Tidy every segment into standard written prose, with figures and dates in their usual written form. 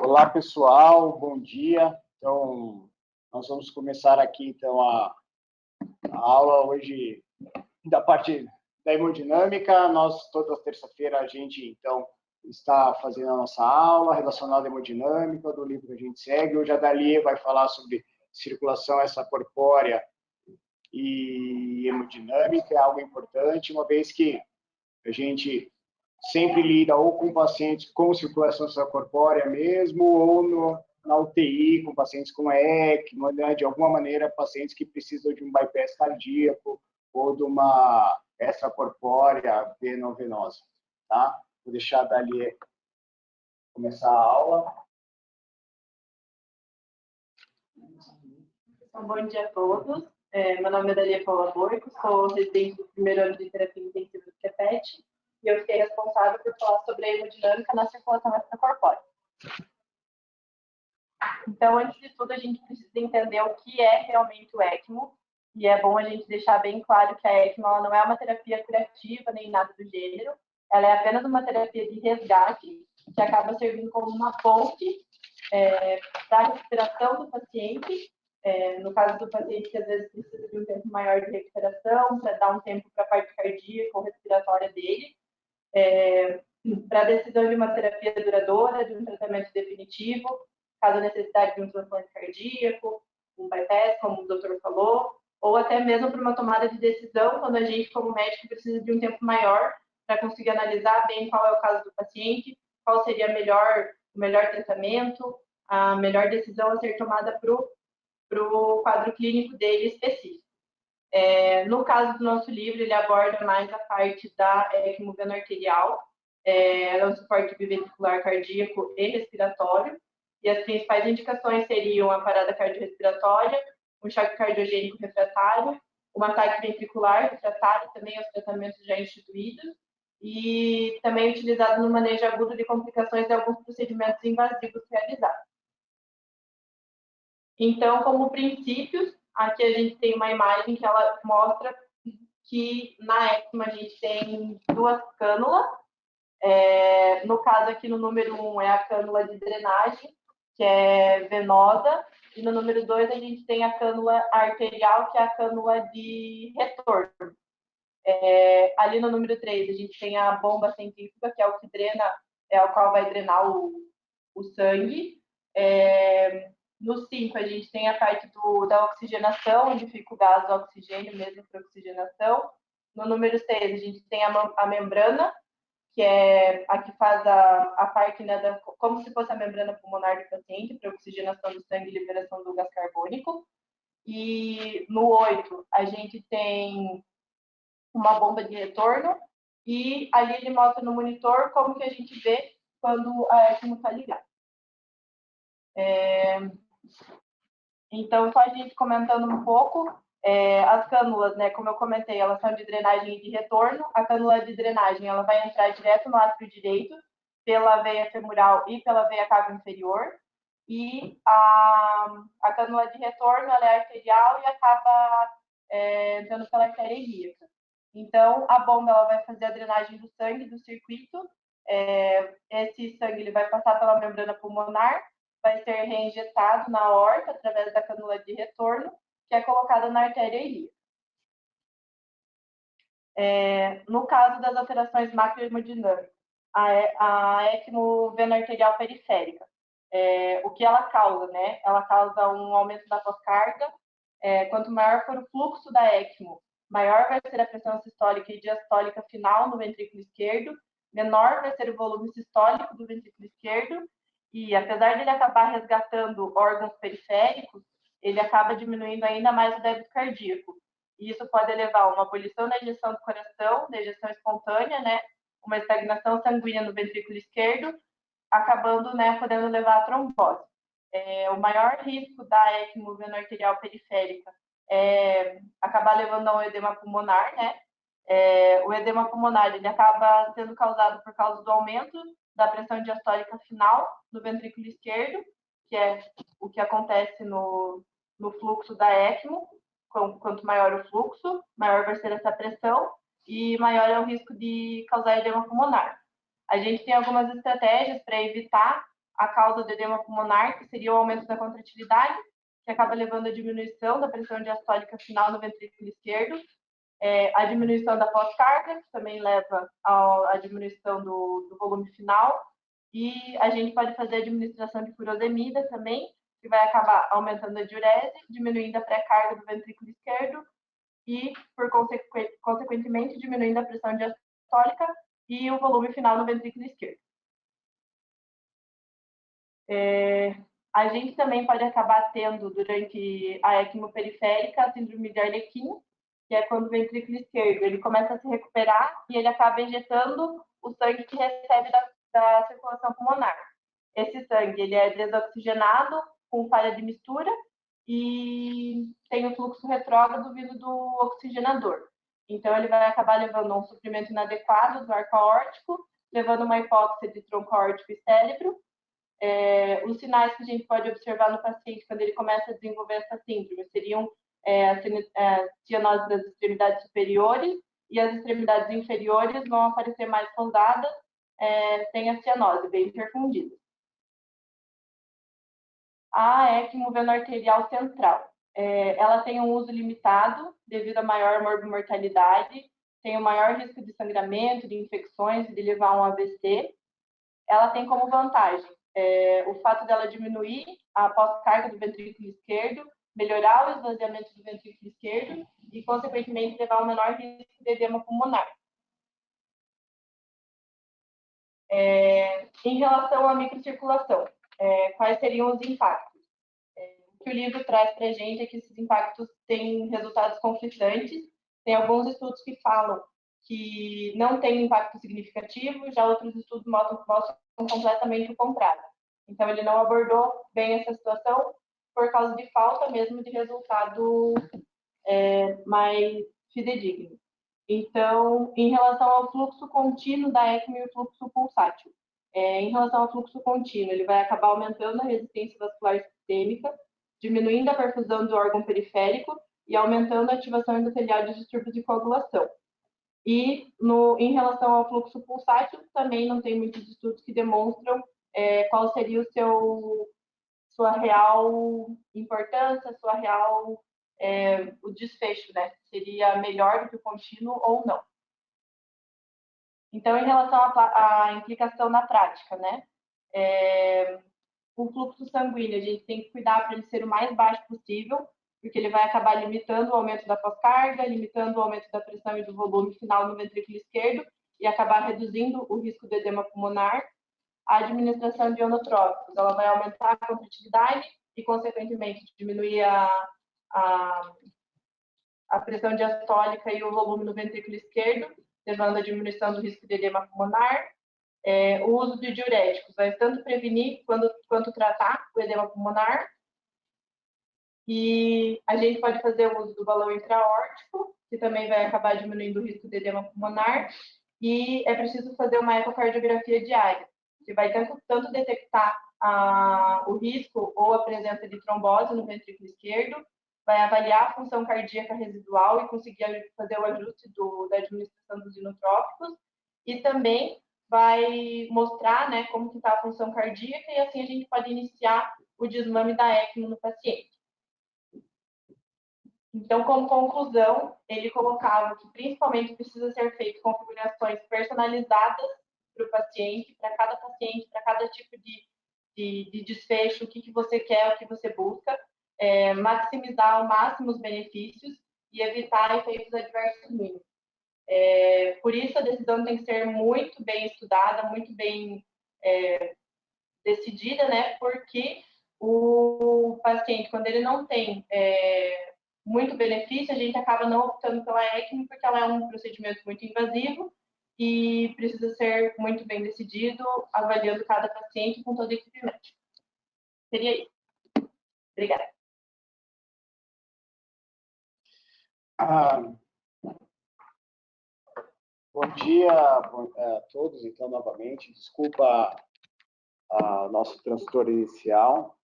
Olá, pessoal, bom dia. Então, nós vamos começar aqui, então, a aula hoje da parte da hemodinâmica. Nós, toda terça-feira, a gente, então, está fazendo a nossa aula relacionada à hemodinâmica, do livro que a gente segue. Hoje a Dali vai falar sobre circulação extracorpórea e hemodinâmica, é algo importante, uma vez que a gente sempre lida ou com pacientes com circulação extracorpórea mesmo, ou na UTI, com pacientes com ECMO, né? De alguma maneira, pacientes que precisam de um bypass cardíaco ou de uma extracorpórea veno-venosa, tá? Vou deixar a Dali começar a aula. Então, bom dia a todos. Meu nome é Dalia Paula Boico, sou residente do primeiro ano de terapia intensiva do CEPET e eu fiquei responsável por falar sobre a hemodinâmica na circulação extracorpórea. Então, antes de tudo, a gente precisa entender o que é realmente o ECMO, e é bom a gente deixar bem claro que a ECMO ela não é uma terapia curativa nem nada do gênero, ela é apenas uma terapia de resgate que acaba servindo como uma ponte para a respiração do paciente. No caso do paciente que às vezes precisa de um tempo maior de recuperação, para dar um tempo para a parte cardíaca ou respiratória dele, para a decisão de uma terapia duradoura, de um tratamento definitivo, caso a necessidade de um transplante cardíaco, um bypass, como o doutor falou, ou até mesmo para uma tomada de decisão, quando a gente, como médico, precisa de um tempo maior para conseguir analisar bem qual é o caso do paciente, qual seria o melhor tratamento, a melhor decisão a ser tomada para o quadro clínico dele específico. No caso do nosso livro, ele aborda mais a parte da ECMO veno-arterial, é um suporte biventricular cardíaco e respiratório, e as principais indicações seriam a parada cardiorrespiratória, um choque cardiogênico refratário, um ataque ventricular refratário, também os tratamentos já instituídos, e também utilizado no manejo agudo de complicações de alguns procedimentos invasivos realizados. Então, como princípios, aqui a gente tem uma imagem que ela mostra que na ECMO a gente tem duas cânulas. No caso aqui, no número 1 é a cânula de drenagem, que é venosa, e no número 2 a gente tem a cânula arterial, que é a cânula de retorno. Ali no número 3 a gente tem a bomba centrífuga, que é o que drena, é o qual vai drenar o sangue. No 5 a gente tem a parte da oxigenação, onde fica o gás do oxigênio mesmo para oxigenação. No número 6 a gente tem a membrana, que é a que faz a parte, né, como se fosse a membrana pulmonar do paciente, para oxigenação do sangue e liberação do gás carbônico. E no 8 a gente tem uma bomba de retorno, e ali ele mostra no monitor como que a gente vê quando a ECMO está ligada. Então, só a gente comentando um pouco, as cânulas, né, como eu comentei, elas são de drenagem e de retorno. A cânula de drenagem ela vai entrar direto no átrio direito, pela veia femoral e pela veia cava inferior. E a cânula de retorno ela é arterial e acaba entrando pela artéria ilíaca. Então, a bomba ela vai fazer a drenagem do sangue do circuito. Esse sangue ele vai passar pela membrana pulmonar, vai ser reinjetado na aorta através da cânula de retorno, que é colocada na artéria ilíaca. No caso das alterações macrohemodinâmicas, a ECMO veno-arterial periférica, o que ela causa, né? Ela causa um aumento da pós-carga. Quanto maior for o fluxo da ECMO, maior vai ser a pressão sistólica e diastólica final no ventrículo esquerdo, menor vai ser o volume sistólico do ventrículo esquerdo, e apesar de ele acabar resgatando órgãos periféricos, ele acaba diminuindo ainda mais o débito cardíaco. E isso pode levar a uma abolição da ejeção do coração, da ejeção espontânea, né? Uma estagnação sanguínea no ventrículo esquerdo, acabando, né, podendo levar à trombose. O maior risco da ECMO veno-arterial periférica é acabar levando a um edema pulmonar, né? O edema pulmonar ele acaba sendo causado por causa do aumento da pressão diastólica final no ventrículo esquerdo, que é o que acontece no fluxo da ECMO. Quanto maior o fluxo, maior vai ser essa pressão e maior é o risco de causar edema pulmonar. A gente tem algumas estratégias para evitar a causa do edema pulmonar, que seria o aumento da contratilidade, que acaba levando à diminuição da pressão diastólica final no ventrículo esquerdo, a diminuição da pós-carga, que também leva à diminuição do volume final, e a gente pode fazer a administração de furosemida também, que vai acabar aumentando a diurese, diminuindo a pré-carga do ventrículo esquerdo e, consequentemente, diminuindo a pressão diastólica e o volume final no ventrículo esquerdo. A gente também pode acabar tendo, durante a ECMO periférica, a síndrome de Arlequim, que é quando o ventrículo esquerdo ele começa a se recuperar e ele acaba injetando o sangue que recebe da circulação pulmonar. Esse sangue ele é desoxigenado com falha de mistura e tem o fluxo retrógrado vindo do oxigenador. Então, ele vai acabar levando um suprimento inadequado do arco aórtico, levando uma hipóxia de tronco aórtico e cérebro. Os sinais que a gente pode observar no paciente quando ele começa a desenvolver essa síndrome seriam a cianose das extremidades superiores, e as extremidades inferiores vão aparecer mais rosadas, sem a cianose, bem perfundida. A ECMO veno-arterial central. Ela tem um uso limitado devido à maior morbimortalidade, tem o maior risco de sangramento, de infecções e de levar a um AVC. Ela tem como vantagem o fato dela diminuir a pós-carga do ventrículo esquerdo, melhorar o esvaziamento do ventrículo esquerdo e, consequentemente, levar a um menor risco de edema pulmonar. Em relação à microcirculação, quais seriam os impactos? O que o livro traz para a gente é que esses impactos têm resultados conflitantes. Tem alguns estudos que falam que não tem impacto significativo, já outros estudos mostram completamente o contrário. Então, ele não abordou bem essa situação por causa de falta mesmo de resultado mais fidedigno. Então, em relação ao fluxo contínuo da ECMO e o fluxo pulsátil. Em relação ao fluxo contínuo, ele vai acabar aumentando a resistência vascular sistêmica, diminuindo a perfusão do órgão periférico e aumentando a ativação endotelial de distúrbios de coagulação. E, em relação ao fluxo pulsátil, também não tem muitos estudos que demonstram qual seria sua real importância, sua real o desfecho, né? Seria melhor do que o contínuo ou não. Então, em relação à implicação na prática, né? O fluxo sanguíneo, a gente tem que cuidar para ele ser o mais baixo possível, porque ele vai acabar limitando o aumento da pós-carga, limitando o aumento da pressão e do volume final no ventrículo esquerdo e acabar reduzindo o risco de edema pulmonar. A administração de ionotrópicos, ela vai aumentar a contratilidade e, consequentemente, diminuir a pressão diastólica e o volume no ventrículo esquerdo, levando à diminuição do risco de edema pulmonar. O uso de diuréticos vai tanto prevenir quanto tratar o edema pulmonar. E a gente pode fazer o uso do balão intra-aórtico, que também vai acabar diminuindo o risco de edema pulmonar. E é preciso fazer uma ecocardiografia diária, que vai tanto detectar o risco ou a presença de trombose no ventrículo esquerdo, vai avaliar a função cardíaca residual e conseguir fazer o ajuste da administração dos inotrópicos, e também vai mostrar, né, como está a função cardíaca, e assim a gente pode iniciar o desmame da ECMO no paciente. Então, como conclusão, ele colocava que principalmente precisa ser feito configurações personalizadas para o paciente, para cada tipo de desfecho, o que você quer, o que você busca, maximizar ao máximo os benefícios e evitar efeitos adversos mínimos. Por isso, a decisão tem que ser muito bem estudada, muito bem decidida, né? Porque o paciente, quando ele não tem muito benefício, a gente acaba não optando pela ECMO, porque ela é um procedimento muito invasivo e precisa ser muito bem decidido, avaliando cada paciente com toda a equipe médica. Seria isso. Obrigada. Bom dia a todos, então, novamente. Desculpa nosso transtorno inicial.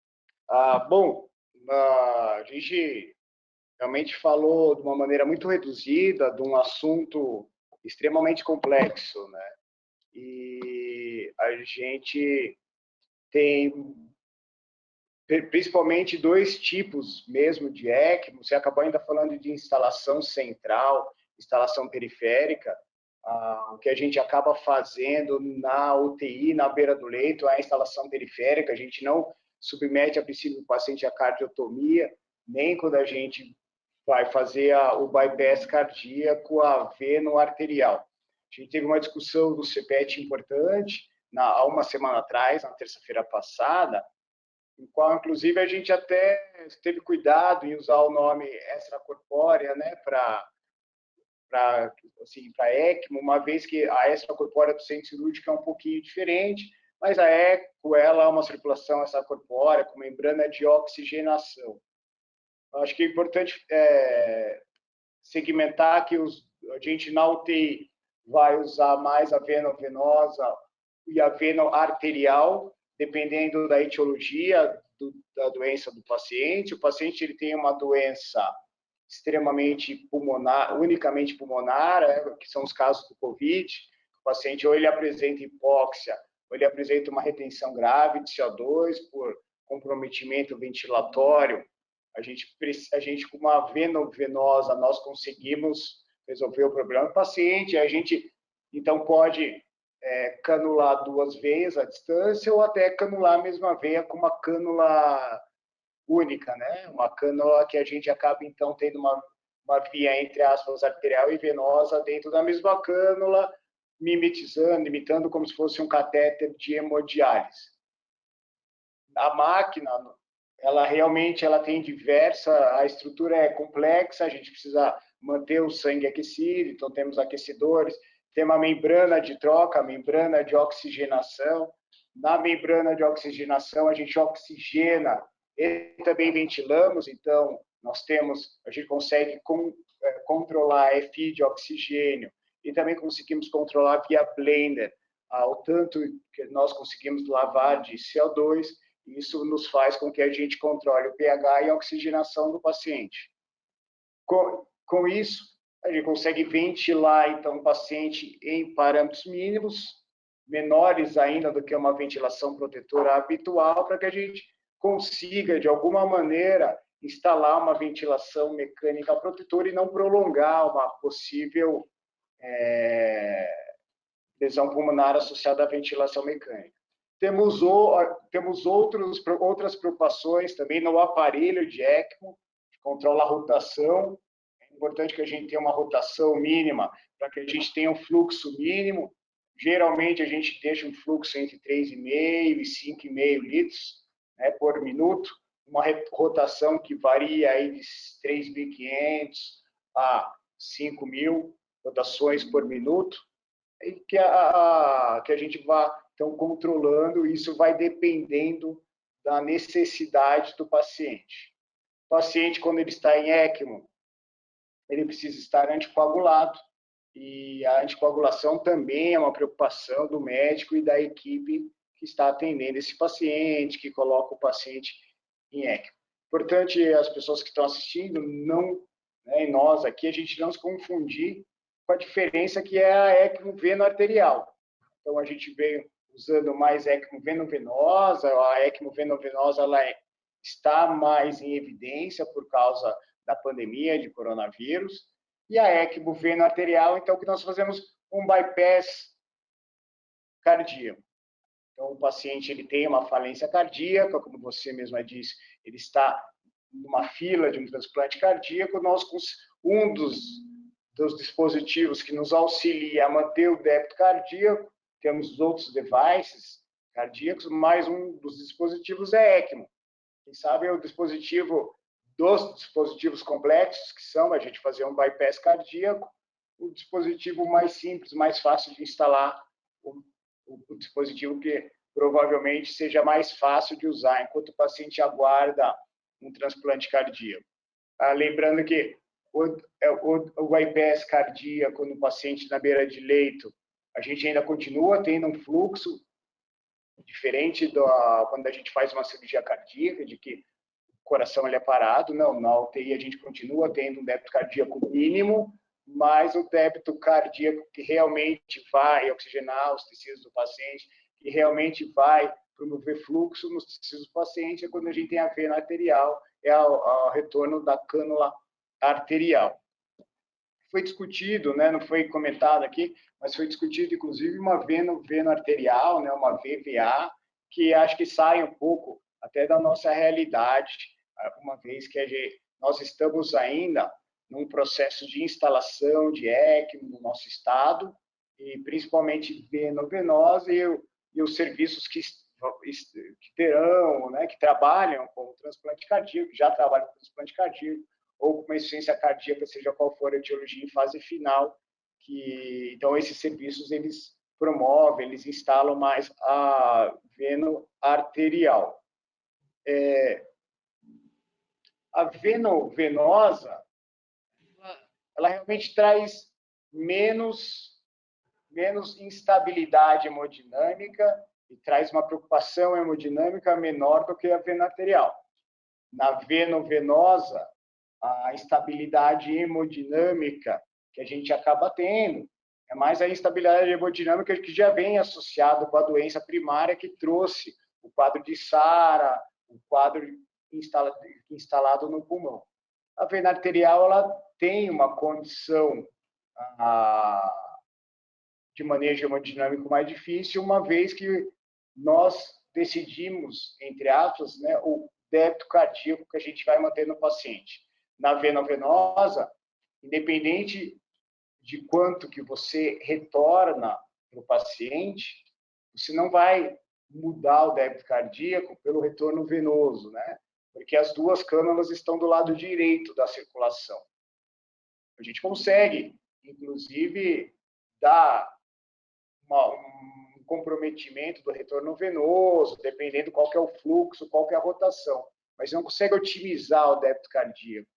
A gente realmente falou de uma maneira muito reduzida de um assunto extremamente complexo, né? E a gente tem principalmente dois tipos mesmo de ECMO. Você acabou ainda falando de instalação central, instalação periférica. O que a gente acaba fazendo na UTI, na beira do leito, é a instalação periférica. A gente não submete a princípio o paciente à cardiotomia, nem quando a gente vai fazer o bypass cardíaco, a veno-arterial. A gente teve uma discussão do CPET importante há uma semana atrás, na terça-feira passada, em qual, inclusive, a gente até teve cuidado em usar o nome extracorpórea, né, para ECMO, uma vez que a extracorpórea do centro cirúrgico é um pouquinho diferente, mas a ECO ela é uma circulação extracorpórea com membrana de oxigenação. Acho que é importante segmentar que a gente na UTI vai usar mais a veno-venosa e a veno-arterial, dependendo da etiologia da doença do paciente. O paciente ele tem uma doença extremamente pulmonar, unicamente pulmonar, que são os casos do COVID. O paciente ou ele apresenta hipóxia, ou ele apresenta uma retenção grave de CO2 por comprometimento ventilatório. A gente com uma veno-venosa, nós conseguimos resolver o problema do paciente. A gente, então, pode canular duas veias à distância ou até canular a mesma veia com uma cânula única, né? Uma cânula que a gente acaba, então, tendo uma via, entre aspas, arterial e venosa dentro da mesma cânula, imitando como se fosse um catéter de hemodiálise. A máquina, ela realmente tem a estrutura é complexa, a gente precisa manter o sangue aquecido, então temos aquecedores, tem uma membrana de troca, membrana de oxigenação. Na membrana de oxigenação, a gente oxigena e também ventilamos, então a gente consegue controlar a FI de oxigênio e também conseguimos controlar via blender o tanto que nós conseguimos lavar de CO2. Isso nos faz com que a gente controle o pH e a oxigenação do paciente. Com isso, a gente consegue ventilar, então, o paciente em parâmetros mínimos, menores ainda do que uma ventilação protetora habitual, para que a gente consiga, de alguma maneira, instalar uma ventilação mecânica protetora e não prolongar uma possível lesão pulmonar associada à ventilação mecânica. Temos outras preocupações também no aparelho de ECMO, que controla a rotação. É importante que a gente tenha uma rotação mínima para que a gente tenha um fluxo mínimo. Geralmente, a gente deixa um fluxo entre 3,5 e 5,5 litros, né, por minuto, uma rotação que varia aí de 3.500 a 5.000 rotações por minuto, e que a gente vá, então, controlando. Isso vai dependendo da necessidade do paciente. O paciente, quando ele está em ECMO, ele precisa estar anticoagulado, e a anticoagulação também é uma preocupação do médico e da equipe que está atendendo esse paciente, que coloca o paciente em ECMO. Importante as pessoas que estão assistindo, e nós aqui, a gente não se confundir com a diferença que é a ECMO veno-arterial. Então, a gente veio usando mais ECMO veno-venosa. A ECMO veno-venosa está mais em evidência por causa da pandemia de coronavírus. E a ECMO veno-arterial, então, que nós fazemos um bypass cardíaco. Então, o paciente ele tem uma falência cardíaca, como você mesma disse, ele está numa fila de um transplante cardíaco. Um dos dispositivos que nos auxilia a manter o débito cardíaco, temos os outros devices cardíacos, mas um dos dispositivos é ECMO. Quem sabe é o dispositivo dos dispositivos complexos, que são a gente fazer um bypass cardíaco, o dispositivo mais simples, mais fácil de instalar, o dispositivo que provavelmente seja mais fácil de usar, enquanto o paciente aguarda um transplante cardíaco. Lembrando que o bypass cardíaco no paciente na beira de leito, a gente ainda continua tendo um fluxo diferente quando a gente faz uma cirurgia cardíaca, de que o coração ele é parado. Não, na UTI a gente continua tendo um débito cardíaco mínimo, mas o débito cardíaco que realmente vai oxigenar os tecidos do paciente, que realmente vai promover fluxo nos tecidos do paciente é quando a gente tem a vena arterial, é o retorno da cânula arterial. Foi discutido, né, não foi comentado aqui, mas foi discutido, inclusive, uma vena arterial, né, uma VVA, que acho que sai um pouco até da nossa realidade, uma vez que nós estamos ainda num processo de instalação de ECMO no nosso estado, e principalmente veno-venosa, e os serviços que terão, né, que trabalham com transplante cardíaco, que já trabalham com transplante cardíaco, ou com uma insuficiência cardíaca, seja qual for a etiologia em fase final, então esses serviços eles promovem, eles instalam mais a veno arterial. A veno-venosa, ela realmente traz menos instabilidade hemodinâmica e traz uma preocupação hemodinâmica menor do que a vena arterial. Na veno-venosa, a instabilidade hemodinâmica que a gente acaba tendo é mais a instabilidade hemodinâmica que já vem associado com a doença primária que trouxe o quadro de SARA, o quadro instalado no pulmão. A vena arterial ela tem uma condição de manejo hemodinâmico mais difícil, uma vez que nós decidimos, entre aspas, né, o débito cardíaco que a gente vai manter no paciente. Na vena venosa, independente de quanto que você retorna para o paciente, você não vai mudar o débito cardíaco pelo retorno venoso, né? Porque as duas cânulas estão do lado direito da circulação. A gente consegue, inclusive, dar um comprometimento do retorno venoso, dependendo qual que é o fluxo, qual que é a rotação, mas não consegue otimizar o débito cardíaco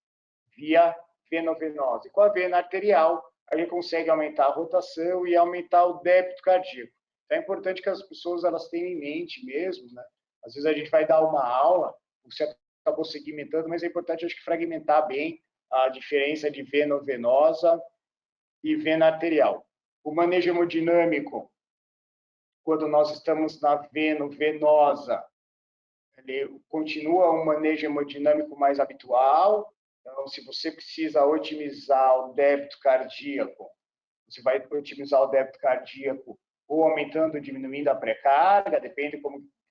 via veno-venosa. E com a vena arterial, a gente consegue aumentar a rotação e aumentar o débito cardíaco. Então é importante que as pessoas elas tenham em mente mesmo, né? Às vezes a gente vai dar uma aula, você acabou segmentando, mas é importante acho que fragmentar bem a diferença de veno-venosa e vena arterial. O manejo hemodinâmico, quando nós estamos na veno-venosa, ele continua um manejo hemodinâmico mais habitual. Então, se você precisa otimizar o débito cardíaco, você vai otimizar o débito cardíaco ou aumentando ou diminuindo a pré-carga, depende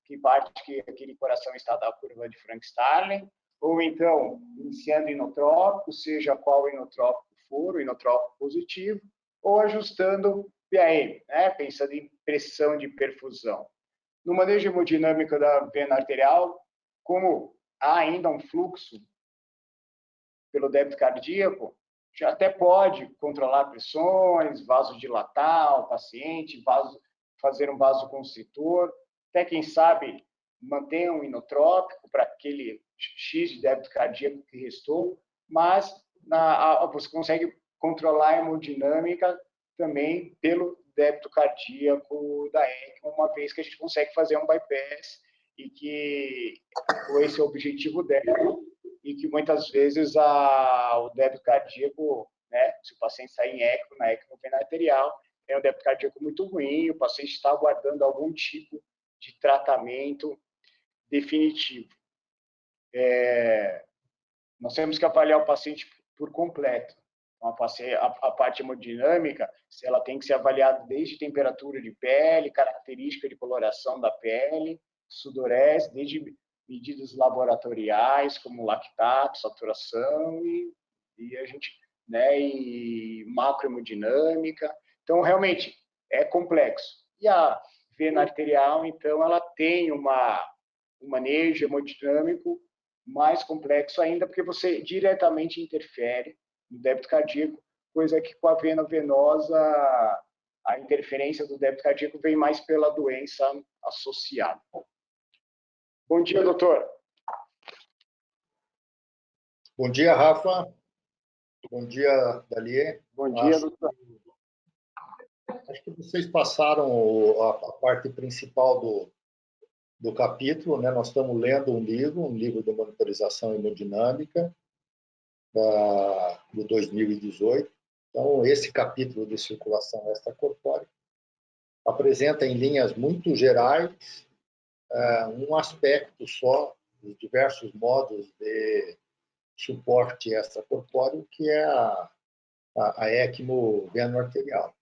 que parte que aquele coração está da curva de Frank-Starling, ou então iniciando inotrópico, seja qual inotrópico for, o inotrópico positivo, ou ajustando PAM, né? Pensando em pressão de perfusão. No manejo hemodinâmico da vena arterial, como há ainda um fluxo pelo débito cardíaco, já até pode controlar pressões, vasodilatar o paciente, fazer um vasoconstritor, até quem sabe manter um inotrópico para aquele X de débito cardíaco que restou, mas você consegue controlar a hemodinâmica também pelo débito cardíaco da ECMO, uma vez que a gente consegue fazer um bypass e que esse é o objetivo dela, e que muitas vezes o débito cardíaco, né, se o paciente está em ECMO, na ECMO vena arterial, é um débito cardíaco muito ruim, o paciente está aguardando algum tipo de tratamento definitivo. Nós temos que avaliar o paciente por completo. Então, a parte hemodinâmica, ela tem que ser avaliada desde temperatura de pele, característica de coloração da pele, sudorese, desde medidas laboratoriais como lactato, saturação e a gente, né, e macrohemodinâmica. Então, realmente é complexo. E a vena arterial, então, ela tem um manejo hemodinâmico mais complexo ainda, porque você diretamente interfere no débito cardíaco, coisa que com a vena venosa a interferência do débito cardíaco vem mais pela doença associada. Bom dia, doutor. Bom dia, Rafa. Bom dia, Dalier. Bom dia, doutor. Acho que vocês passaram a parte principal do capítulo, né? Nós estamos lendo um livro de monitorização hemodinâmica do 2018. Então, esse capítulo de circulação extracorpórea apresenta em linhas muito gerais um aspecto só dos diversos modos de suporte extracorpóreo, que é a ECMO veno-arterial,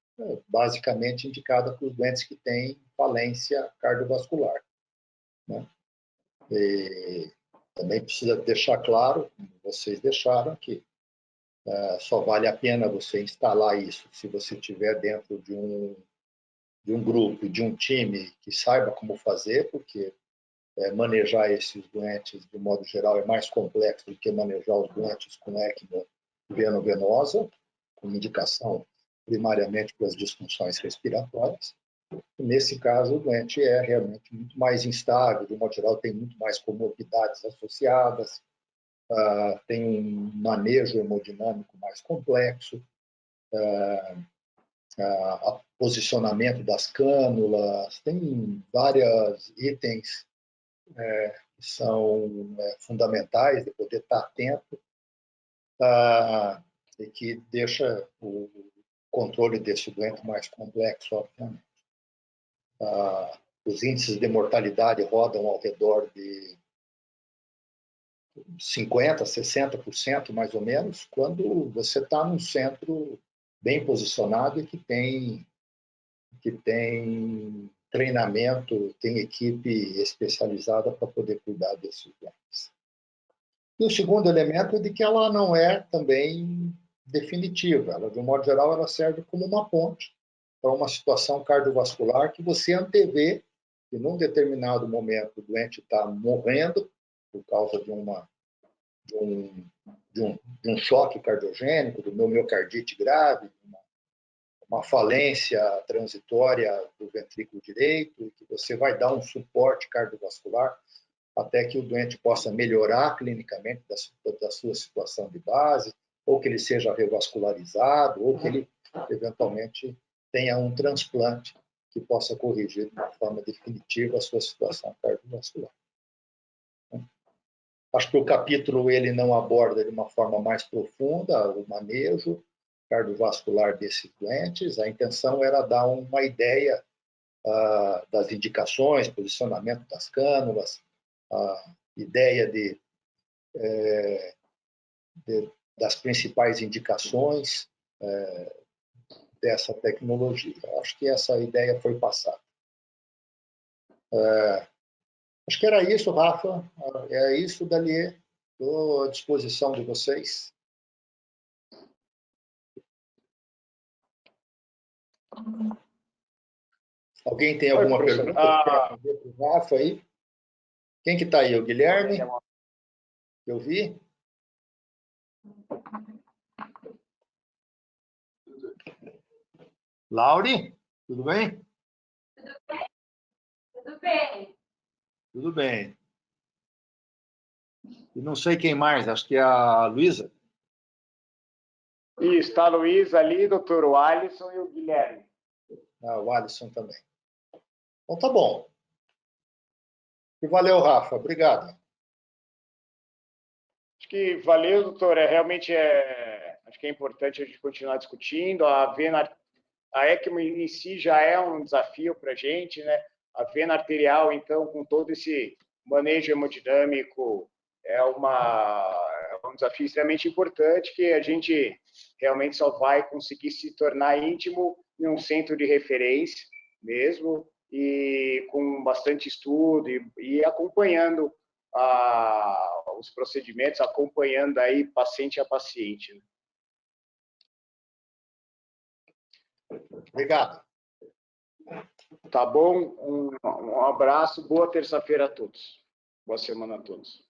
basicamente indicada para os doentes que têm falência cardiovascular, né? E também precisa deixar claro, como vocês deixaram, que só vale a pena você instalar isso se você estiver dentro de um grupo, de um time que saiba como fazer, porque manejar esses doentes, de modo geral, é mais complexo do que manejar os doentes com ECMO veno-venosa, com indicação primariamente para as disfunções respiratórias. E, nesse caso, o doente é realmente muito mais instável, de modo geral, tem muito mais comorbidades associadas, tem um manejo hemodinâmico mais complexo, posicionamento das cânulas, tem vários itens que são fundamentais de poder estar atento e que deixa o controle desse doente mais complexo, obviamente. Os índices de mortalidade rodam ao redor de 50%, 60%, mais ou menos, quando você está num centro bem posicionado e que tem treinamento, tem equipe especializada para poder cuidar desses doentes. E o segundo elemento é de que ela não é também definitiva. Ela, de um modo geral, ela serve como uma ponte para uma situação cardiovascular que você antevê que, num determinado momento, o doente está morrendo por causa de um choque cardiogênico, de uma miocardite grave, uma falência transitória do ventrículo direito, e que você vai dar um suporte cardiovascular até que o doente possa melhorar clinicamente da sua situação de base, ou que ele seja revascularizado, ou que ele, eventualmente, tenha um transplante que possa corrigir de uma forma definitiva a sua situação cardiovascular. Acho que o capítulo ele não aborda de uma forma mais profunda o manejo cardiovascular desses doentes. A intenção era dar uma ideia das indicações, posicionamento das cânulas, a ideia das principais indicações dessa tecnologia. Acho que essa ideia foi passada. Acho que era isso, Rafa. É isso, Dalier. Estou à disposição de vocês. Alguém tem alguma pergunta que quer fazer para o Rafa aí? Quem que está aí? O Guilherme? Eu vi? Lauri? Tudo bem? Tudo bem. Tudo bem. E não sei quem mais, acho que é a Luísa. Isso, está a Luísa ali, doutor Alisson e o Guilherme. O Alisson também. Então tá bom. E valeu, Rafa. Obrigado. Acho que valeu, doutor. Realmente acho que é importante a gente continuar discutindo. A ECMO em si já é um desafio para a gente, né? A vena arterial, então, com todo esse manejo hemodinâmico, é um desafio extremamente importante que a gente realmente só vai conseguir se tornar íntimo em um centro de referência mesmo, e com bastante estudo e acompanhando os procedimentos, acompanhando aí paciente a paciente. Né? Obrigado. Tá bom? Um abraço, boa terça-feira a todos. Boa semana a todos.